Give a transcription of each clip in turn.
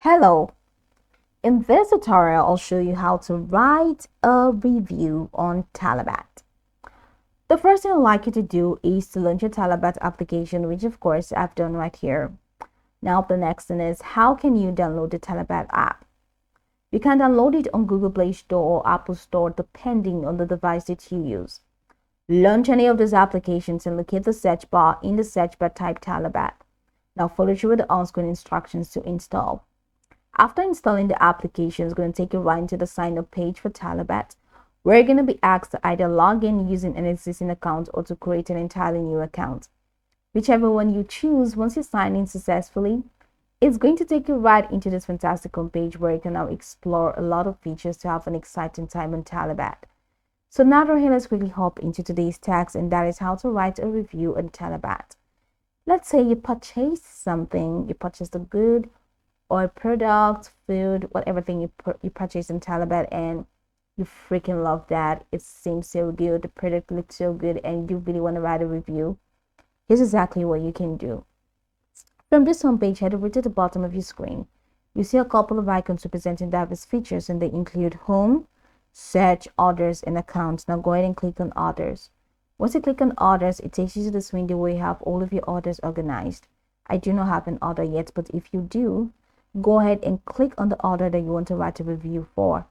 Hello, in this tutorial I'll show you how to write a review on Talabat. The first thing I'd like you to do is to launch your Talabat application, which of course I've done right here. Now the next thing is, how can you download the Talabat app? You can download it on Google Play Store or Apple Store depending on the device that you use. Launch any of these applications and locate the search bar. In the search bar, type Talabat. Now follow through with the on-screen instructions to install. After installing the application, it's going to take you right into the sign up page for Talabat, where you're going to be asked to either log in using an existing account or to create an entirely new account. Whichever one you choose, once you sign in successfully, it's going to take you right into this fantastic homepage where you can now explore a lot of features to have an exciting time on Talabat. So now right here, let's quickly hop into today's task, and that is how to write a review on Talabat. Let's say you purchased something, you purchased a good or product, food, whatever thing you purchase in Talabat, and you freaking love that. It seems so good, the product looks so good, and you really want to write a review. Here's exactly what you can do. From this homepage, head over to the bottom of your screen. You see a couple of icons representing diverse features, and they include home, search, others, and accounts. Now go ahead and click on others. Once you click on others, it takes you to this window where you have all of your orders organized. I do not have an order yet, but if you do, go ahead and click on the order that you want to write a review for.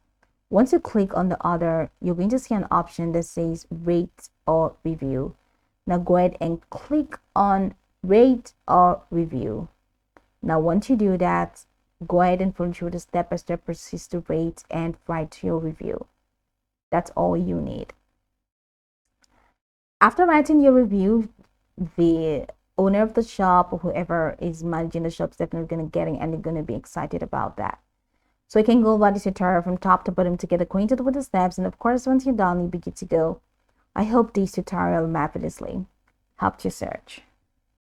Once you click on the order, you're going to see an option that says rate or review. Now go ahead and click on rate or review. Now once you do that, go ahead and follow through the step-by-step process to rate and write your review. That's all you need. After writing your review, the owner of the shop or whoever is managing the shop is definitely going to get it, and they're going to be excited about that. So you can go over this tutorial from top to bottom to get acquainted with the steps, and of course once you're done, you'll be good to go. I hope this tutorial marvelously helped you search.